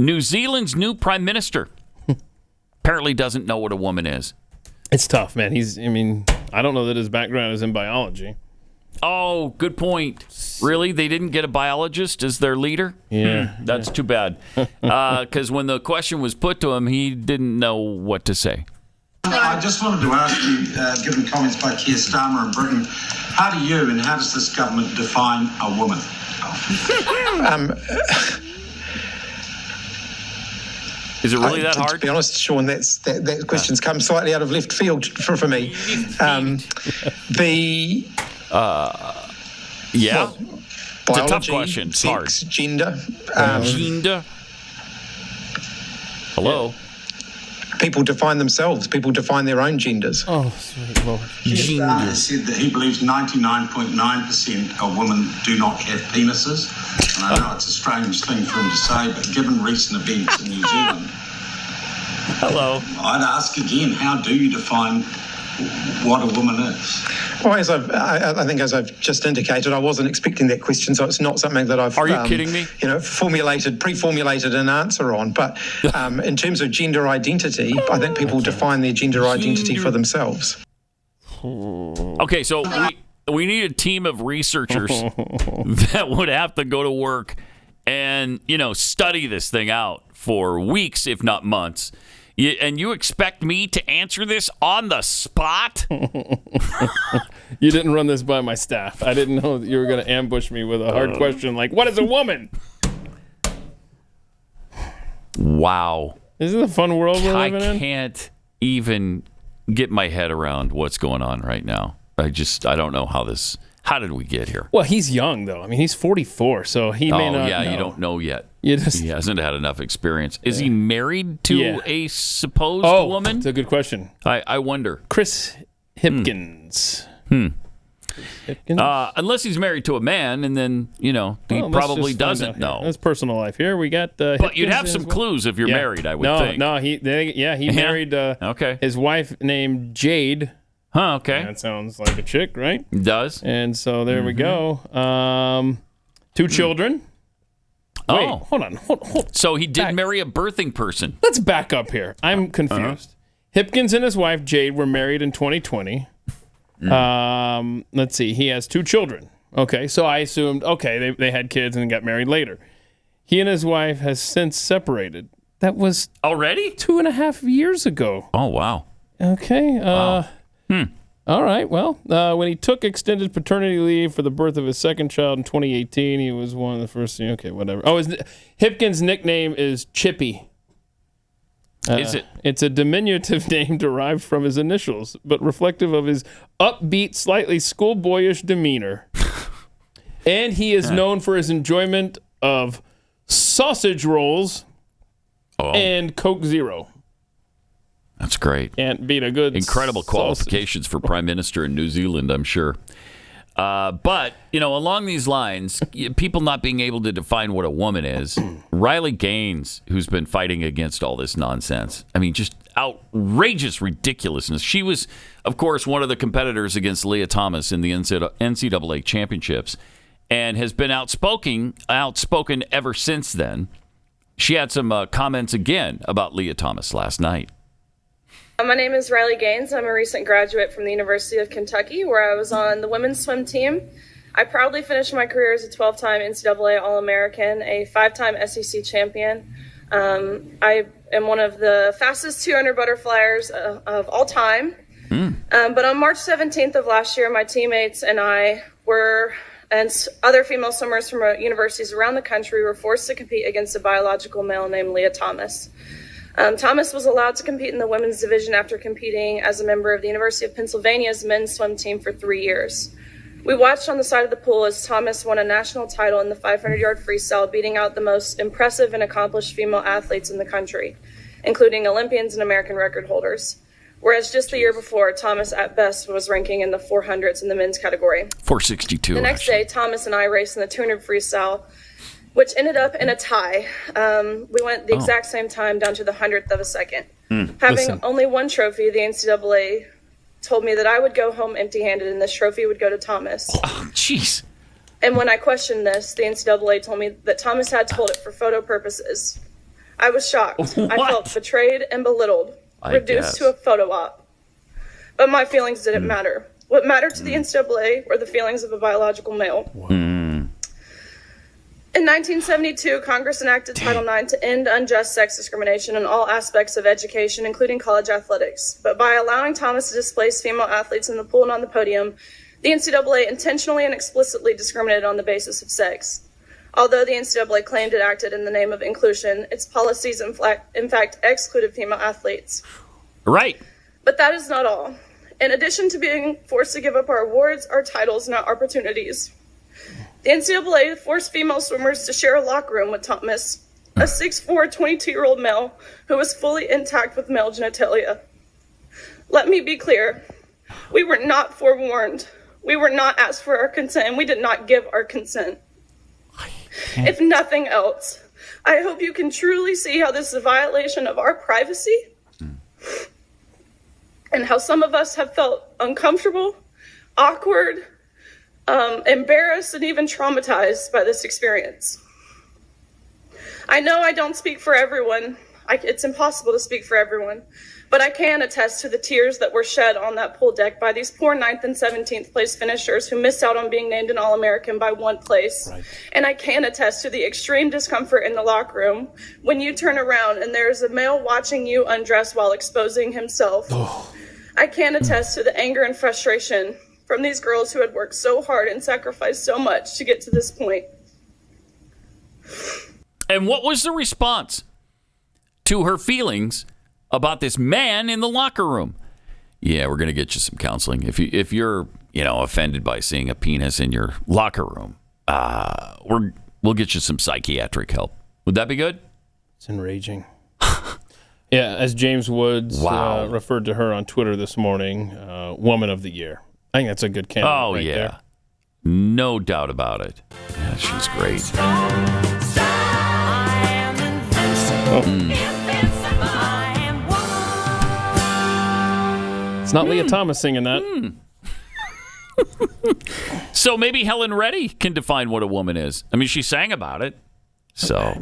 New Zealand's new prime minister apparently doesn't know what a woman is. It's tough, man. I don't know that his background is in biology. Oh, good point. Really? They didn't get a biologist as their leader? Yeah. That's too bad. Because when the question was put to him, he didn't know what to say. I just wanted to ask you, given comments by Keir Starmer in Britain, how do you and how does this government define a woman? Is it really that hard? To be honest, Sean, that question's come slightly out of left field for me. Yeah. Biology, it's a tough question. It's hard. Gender. Gender. Hello? People define themselves. People define their own genders. Oh, sweet Lord. Keir Starmer said that he believes 99.9% of women do not have penises. And I know it's a strange thing for him to say, but given recent events in New Zealand, Hello. I'd ask again, how do you define what a woman is? Well, I think as I've just indicated, I wasn't expecting that question, so it's not something that I've... Are you kidding me? Pre-formulated an answer on. But in terms of gender identity, I think people define their gender identity for themselves. Okay, so we need a team of researchers that would have to go to work and, study this thing out for weeks, if not months. And you expect me to answer this on the spot? You didn't run this by my staff. I didn't know that you were going to ambush me with a hard question like, what is a woman? Wow. Isn't it a fun world we're living in? I can't even get my head around what's going on right now. I don't know how did we get here? Well, he's young, though. He's 44, so he may not know. You don't know yet. He hasn't had enough experience. Is he married to a supposed woman? That's a good question. I wonder. Chris Hipkins. Unless he's married to a man, and then, he probably doesn't know. That's personal life here. We got but you'd have some clues if you're married, I would think. No, he married his wife named Jade. Huh, okay. That sounds like a chick, right? It does. And so there we go. 2 children. Wait, hold on. So he did marry a birthing person. Let's back up here. I'm confused. Hipkins and his wife, Jade, were married in 2020. Let's see. He has 2 children. Okay, so I assumed, they had kids and got married later. He and his wife has since separated. That was... Already? 2.5 years ago. Oh, wow. Okay. All right. Well, when he took extended paternity leave for the birth of his second child in 2018, he was one of the first. Okay, whatever. Oh, Hipkins' nickname is Chippy. Is it? It's a diminutive name derived from his initials, but reflective of his upbeat, slightly schoolboyish demeanor. And he is known for his enjoyment of sausage rolls and Coke Zero. That's great. Can't beat a good incredible qualifications for Prime Minister in New Zealand, I'm sure. But, along these lines, people not being able to define what a woman is, Riley Gaines, who's been fighting against all this nonsense, just outrageous ridiculousness. She was, of course, one of the competitors against Lia Thomas in the NCAA championships and has been outspoken ever since then. She had some comments again about Lia Thomas last night. My name is Riley Gaines. I'm a recent graduate from the University of Kentucky, where I was on the women's swim team. I proudly finished my career as a 12-time NCAA All-American, a 5-time SEC champion. I am one of the fastest 200 butterflyers of all time. But on March 17th of last year, my teammates and I and other female swimmers from universities around the country were forced to compete against a biological male named Lia Thomas. Thomas was allowed to compete in the women's division after competing as a member of the University of Pennsylvania's men's swim team for 3 years. We watched on the side of the pool as Thomas won a national title in the 500-yard freestyle, beating out the most impressive and accomplished female athletes in the country, including Olympians and American record holders. Whereas just the year before, Thomas at best was ranking in the 400s in the men's category. 462. The next day, Thomas and I raced in the 200 freestyle, which ended up in a tie. We went the exact same time down to the 100th of a second. Having only one trophy, the NCAA told me that I would go home empty-handed and this trophy would go to Thomas. Oh, jeez. And when I questioned this, the NCAA told me that Thomas had to hold it for photo purposes. I was shocked. I felt betrayed and belittled, reduced to a photo op. But my feelings didn't matter. What mattered to the NCAA were the feelings of a biological male. In 1972, Congress enacted Title IX to end unjust sex discrimination in all aspects of education, including college athletics. But by allowing Thomas to displace female athletes in the pool and on the podium, the NCAA intentionally and explicitly discriminated on the basis of sex. Although the NCAA claimed it acted in the name of inclusion, its policies in fact excluded female athletes. Right. But that is not all. In addition to being forced to give up our awards, our titles, and our opportunities, the NCAA forced female swimmers to share a locker room with Thomas, a 6'4", 22-year-old male who was fully intact with male genitalia. Let me be clear. We were not forewarned. We were not asked for our consent, and we did not give our consent. If nothing else, I hope you can truly see how this is a violation of our privacy and how some of us have felt uncomfortable, awkward, embarrassed, and even traumatized by this experience. I know I don't speak for everyone. It's impossible to speak for everyone. But I can attest to the tears that were shed on that pool deck by these poor 9th and 17th place finishers who missed out on being named an All-American by one place. Right. And I can attest to the extreme discomfort in the locker room when you turn around and there's a male watching you undress while exposing himself. Oh. I can attest to the anger and frustration from these girls who had worked so hard and sacrificed so much to get to this point. And what was the response to her feelings about this man in the locker room? Yeah, we're going to get you some counseling. If you're offended by seeing a penis in your locker room, we'll get you some psychiatric help. Would that be good? It's enraging. Yeah, as James Woods referred to her on Twitter this morning, Woman of the Year. I think that's a good candidate. Oh, right yeah. there. No doubt about it. Yeah, she's great. It's not Lia Thomas singing that. So maybe Helen Reddy can define what a woman is. I mean, she sang about it. So